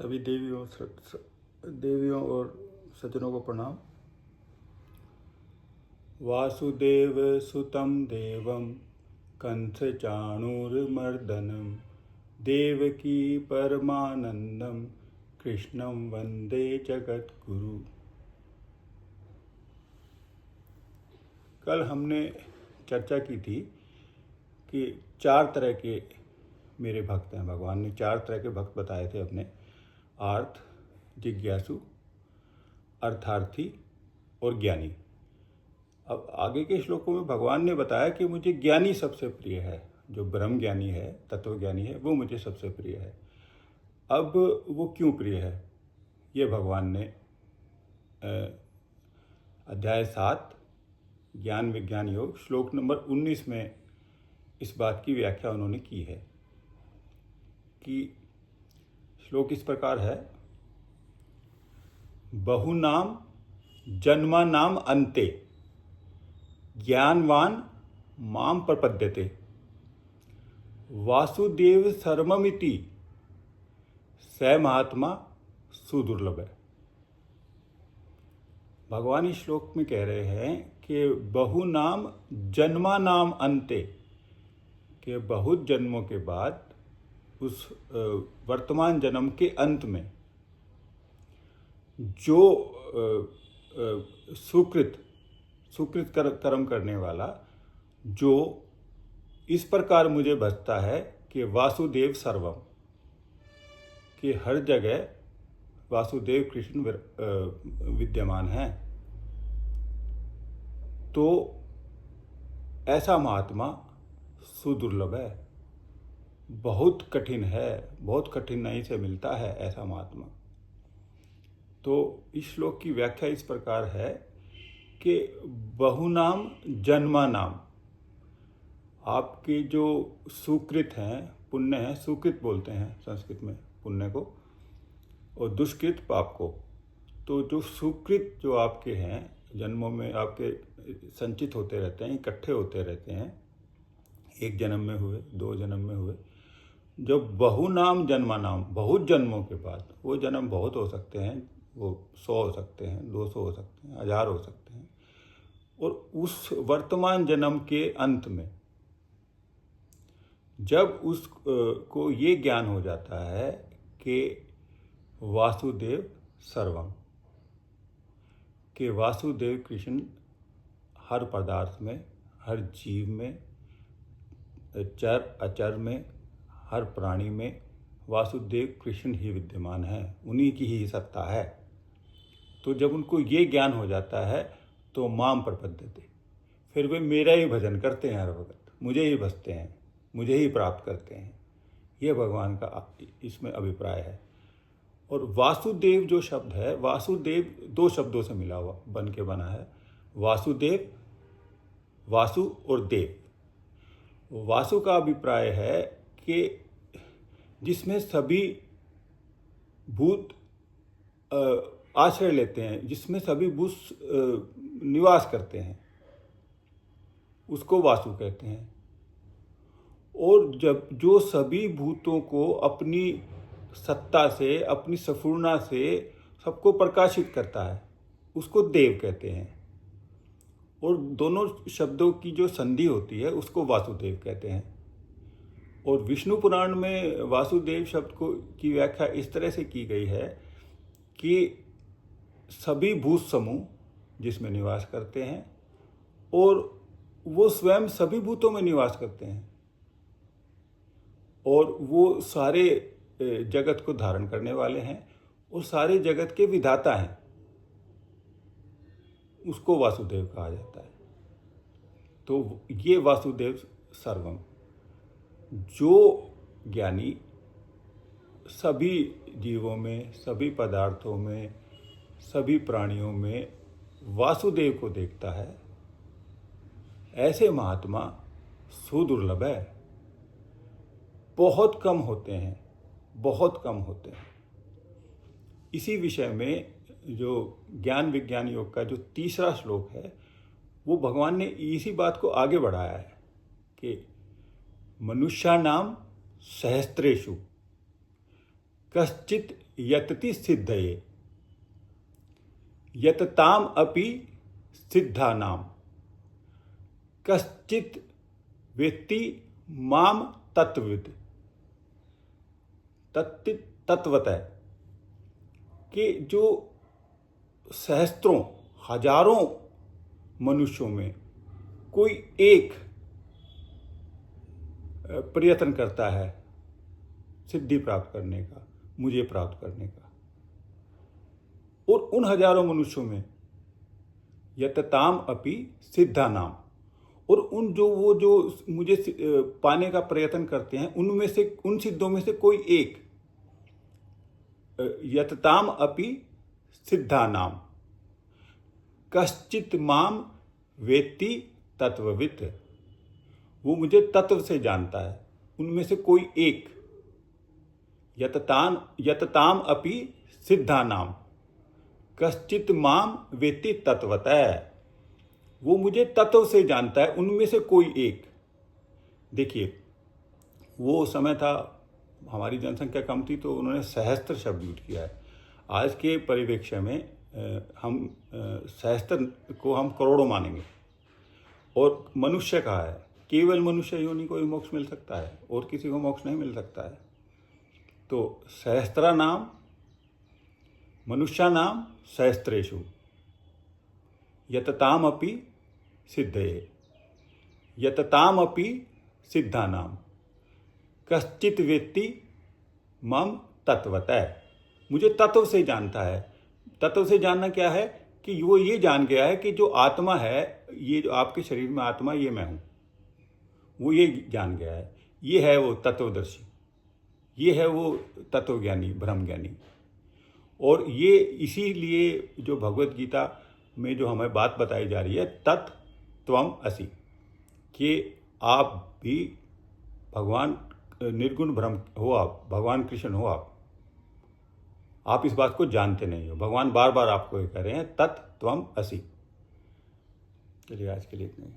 सभी देवियों और सज्जनों को प्रणाम। वासुदेव सुतं देवं कंस चाणूरमर्दनं देवकी परमानंदम कृष्णं वंदे जगद्गुरु। कल हमने चर्चा की थी कि 4 तरह के मेरे भक्त हैं। भगवान ने 4 तरह के भक्त बताए थे अपने: आर्थ, जिज्ञासु, अर्थार्थी और ज्ञानी। अब आगे के श्लोकों में भगवान ने बताया कि मुझे ज्ञानी सबसे प्रिय है, जो ब्रह्म ज्ञानी है, तत्वज्ञानी है, वो मुझे सबसे प्रिय है। अब वो क्यों प्रिय है, ये भगवान ने अध्याय 7 ज्ञान विज्ञान योग श्लोक नंबर 19 में इस बात की व्याख्या उन्होंने की है कि श्लोक इस प्रकार है: बहुनाम जन्मानाम अन्ते ज्ञानवान माम प्रपद्यते वासुदेव सर्वमिति स महात्मा सुदुर्लभ है। भगवान इस श्लोक में कह रहे हैं कि बहुनाम जन्मानाम अन्ते, के बहुत जन्मों के बाद उस वर्तमान जन्म के अंत में जो सुकृत कर्म करने वाला जो इस प्रकार मुझे भजता है कि वासुदेव सर्वम, कि हर जगह वासुदेव कृष्ण विद्यमान है, तो ऐसा महात्मा सुदुर्लभ है, बहुत कठिन है, बहुत कठिनाई से मिलता है ऐसा महात्मा। तो इस श्लोक की व्याख्या इस प्रकार है कि बहुनाम जन्मानाम, आपके जो सुकृत हैं, पुण्य हैं, सुकृत बोलते हैं संस्कृत में पुण्य को, और दुष्कृत पाप को। तो जो सुकृत जो आपके हैं, जन्मों में आपके संचित होते रहते हैं, इकट्ठे होते रहते हैं, एक जन्म में हुए, 2 जन्म में हुए, जब बहुनाम जन्मानाम, बहुत जन्मों के बाद, वो जन्म बहुत हो सकते हैं, वो 100 हो सकते हैं, 200 हो सकते हैं, 1000 हो सकते हैं, और उस वर्तमान जन्म के अंत में जब उस को ये ज्ञान हो जाता है कि वासुदेव सर्वम, कि वासुदेव कृष्ण हर पदार्थ में, हर जीव में, चर अचर में, हर प्राणी में वासुदेव कृष्ण ही विद्यमान है, उन्हीं की ही सत्ता है। तो जब उनको ये ज्ञान हो जाता है तो माम प्रपद्यते, फिर वे मेरा ही भजन करते हैं, हर वक्त मुझे ही भजते हैं, मुझे ही प्राप्त करते हैं। ये भगवान का इसमें अभिप्राय है। और वासुदेव जो शब्द है, वासुदेव 2 शब्दों से मिला हुआ बन के बना है, वासुदेव, वासु और देव। वासु का अभिप्राय है कि जिसमें सभी भूत आश्रय लेते हैं, जिसमें सभी भूत निवास करते हैं, उसको वासु कहते हैं। और जब जो सभी भूतों को अपनी सत्ता से, अपनी सपूर्णा से सबको प्रकाशित करता है, उसको देव कहते हैं। और दोनों शब्दों की जो संधि होती है उसको वासुदेव कहते हैं। और विष्णु पुराण में वासुदेव शब्द को की व्याख्या इस तरह से की गई है कि सभी भूत समूह जिसमें निवास करते हैं, और वो स्वयं सभी भूतों में निवास करते हैं, और वो सारे जगत को धारण करने वाले हैं, और सारे जगत के विधाता हैं, उसको वासुदेव कहा जाता है। तो ये वासुदेव सर्वम, जो ज्ञानी सभी जीवों में, सभी पदार्थों में, सभी प्राणियों में वासुदेव को देखता है, ऐसे महात्मा सुदुर्लभ है, बहुत कम होते हैं, बहुत कम होते हैं। इसी विषय में जो ज्ञान विज्ञान योग का जो 3रा श्लोक है, वो भगवान ने इसी बात को आगे बढ़ाया है कि मनुष्याणाम सहस्त्रेषु कश्चित यतति सिद्धये यतताम अपि सिद्धानाम कश्चित् वेत्ति माम तत्वविद तत्वतः कि जो सहस्त्रों हजारों मनुष्यों में कोई एक प्रयत्न करता है सिद्धि प्राप्त करने का, मुझे प्राप्त करने का, और उन हजारों मनुष्यों में यतताम अपि सिद्धानाम, और उन जो मुझे पाने का प्रयत्न करते हैं उनमें से, उन सिद्धों में से कोई एक यतताम अपि सिद्धानाम कश्चित् माम वेत्ति तत्ववित्, वो मुझे तत्व से जानता है, उनमें से कोई एक यतताम अपि सिद्धानाम कश्चित् माम वेत्ति तत्वतः, वो मुझे तत्व से जानता है, उनमें से कोई एक। देखिए, वो समय था हमारी जनसंख्या कम थी तो उन्होंने सहस्त्र शब्द यूज किया है। आज के परिप्रेक्ष्य में हम सहस्त्र को हम करोड़ों मानेंगे, और मनुष्य कहा है, केवल मनुष्य योनि को ही मोक्ष मिल सकता है और किसी को मोक्ष नहीं मिल सकता है। तो सहस्त्रा नाम मनुष्या नाम सहस्त्रेषु यतताम अपि सिद्धये यतताम अपि सिद्धानाम कश्चित् वेत्ति मम तत्वतः, मुझे तत्व से जानता है। तत्व से जानना क्या है कि वो ये जान गया है कि जो आत्मा है, ये जो आपके शरीर में आत्मा, ये मैं हूँ, वो ये जान गया है। ये है वो तत्वदर्शी, ये है वो तत्वज्ञानी, ब्रह्मज्ञानी। और ये इसीलिए जो भगवत गीता में जो हमें बात बताई जा रही है, तत् त्वम असि, कि आप भी भगवान निर्गुण ब्रह्म हो, आप भगवान कृष्ण हो, आप इस बात को जानते नहीं हो। भगवान बार बार आपको ये कह रहे हैं, तत् त्वम असि। चलिए आज के लिए इतना ही।